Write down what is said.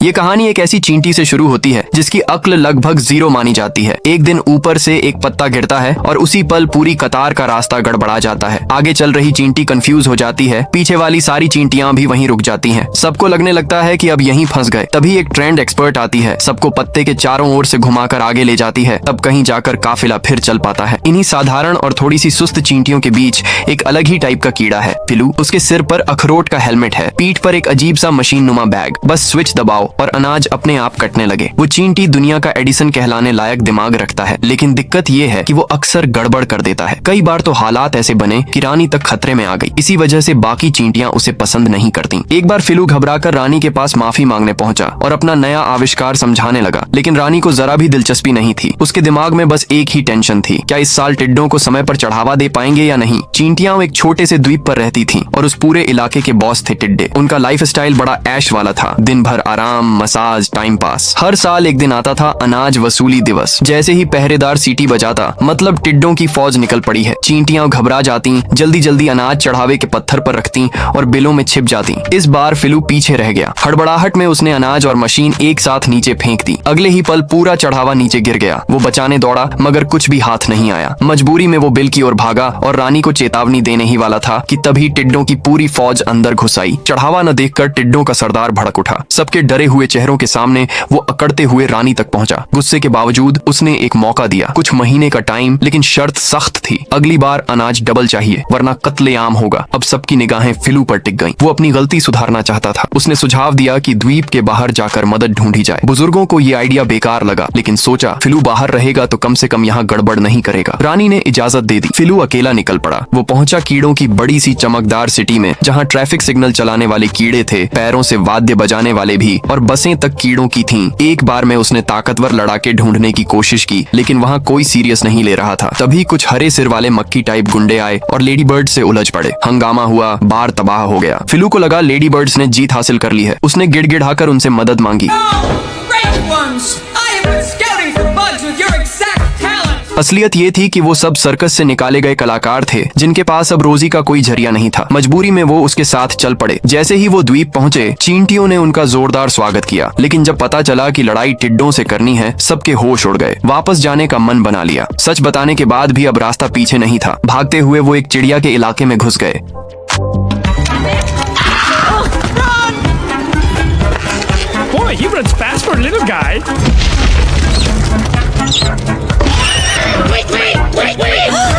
ये कहानी एक ऐसी चींटी से शुरू होती है जिसकी अक्ल लगभग 0 मानी जाती है। एक दिन ऊपर से एक पत्ता गिरता है और उसी पल पूरी कतार का रास्ता गड़बड़ा जाता है। आगे चल रही चींटी कंफ्यूज हो जाती है, पीछे वाली सारी चींटियां भी वहीं रुक जाती हैं। सबको लगने लगता है कि अब यहीं फंस गए। तभी एक ट्रेंड एक्सपर्ट आती है, सबको पत्ते के चारों ओर से घुमाकर आगे ले जाती है। तब कहीं जाकर काफिला फिर चल पाता है। इन्हीं साधारण और थोड़ी सी सुस्त चींटियों के बीच एक अलग ही टाइप का कीड़ा है, फिलू। उसके सिर पर अखरोट का हेलमेट है, पीठ पर एक अजीब सा मशीन नुमा बैग। बस स्विच दबाओ और अनाज अपने आप कटने लगे। वो चींटी दुनिया का एडिसन कहलाने लायक दिमाग रखता है, लेकिन दिक्कत ये है कि वो अक्सर गड़बड़ कर देता है। कई बार तो हालात ऐसे बने कि रानी तक खतरे में आ गई। इसी वजह से बाकी चींटियां उसे पसंद नहीं करती। एक बार फिलू घबराकर रानी के पास माफी मांगने पहुंचा और अपना नया आविष्कार समझाने लगा, लेकिन रानी को जरा भी दिलचस्पी नहीं थी। उसके दिमाग में बस एक ही टेंशन थी, क्या इस साल टिड्डों को समय पर चढ़ावा दे पाएंगे या नहीं। चींटियां एक छोटे से द्वीप पर रहती थीं और उस पूरे इलाके के बॉस थे टिड्डे। उनका लाइफ स्टाइल बड़ा ऐश वाला था, दिन भर आराम, मसाज, टाइम पास। हर साल एक दिन आता था अनाज वसूली दिवस। जैसे ही पहरेदार सीटी बजाता, मतलब टिड्डों की फौज निकल पड़ी है। चींटियां घबरा जाती, जल्दी जल्दी अनाज चढ़ावे के पत्थर पर रखती और बिलों में छिप जाती। इस बार फिलू पीछे रह गया। हड़बड़ाहट में उसने अनाज और मशीन एक साथ नीचे फेंक दी। अगले ही पल पूरा चढ़ावा नीचे गिर गया। वो बचाने दौड़ा, मगर कुछ भी हाथ नहीं आया। मजबूरी में वो बिल की ओर भागा और रानी को चेतावनी देने ही वाला था कि तभी टिड्डों की पूरी फौज अंदर घुस आई। चढ़ावा न देखकर टिड्डों का सरदार भड़क उठा। सबके डरे हुए चेहरों के सामने वो अकड़ते हुए रानी तक पहुंचा। गुस्से के बावजूद उसने एक मौका दिया, कुछ महीने का टाइम, लेकिन शर्त सख्त थी। अगली बार अनाज डबल चाहिए, वरना कत्लेआम होगा। अब सबकी निगाहें फिलू पर टिक गईं। वो अपनी गलती सुधारना चाहता था। उसने सुझाव दिया कि द्वीप के बाहर जाकर मदद ढूंढी जाए। बुजुर्गों को ये आइडिया बेकार लगा, लेकिन सोचा फिलू बाहर रहेगा तो कम से कम यहाँ गड़बड़ नहीं करेगा। रानी ने इजाजत दे दी। फिलू अकेला निकल पड़ा। वो पहुंचा कीड़ों की बड़ी सी चमकदार सिटी में, जहाँ ट्रैफिक सिग्नल चलाने वाले कीड़े थे, पैरों से वाद्य बजाने वाले भी, और बसें तक कीड़ों की थीं। एक बार में उसने ताकतवर लड़ाके ढूंढने की कोशिश की, लेकिन वहाँ कोई सीरियस नहीं ले रहा था। तभी कुछ हरे सिर वाले मक्खी टाइप गुंडे आए और लेडी बर्ड से उलझ पड़े। हंगामा हुआ, बार तबाह हो गया। फिलू को लगा लेडी बर्ड्स ने जीत हासिल कर ली है। उसने गिड़गिड़ाकर उनसे मदद मांगी। असलियत ये थी कि वो सब सर्कस से निकाले गए कलाकार थे, जिनके पास अब रोजी का कोई जरिया नहीं था। मजबूरी में वो उसके साथ चल पड़े। जैसे ही वो द्वीप पहुंचे, चींटियों ने उनका जोरदार स्वागत किया, लेकिन जब पता चला कि लड़ाई टिड्डों से करनी है, सबके होश उड़ गए। वापस जाने का मन बना लिया। सच बताने के बाद भी अब रास्ता पीछे नहीं था। भागते हुए वो एक चिड़िया के इलाके में घुस गए। Boy, he runs fast for a little guy. Wait!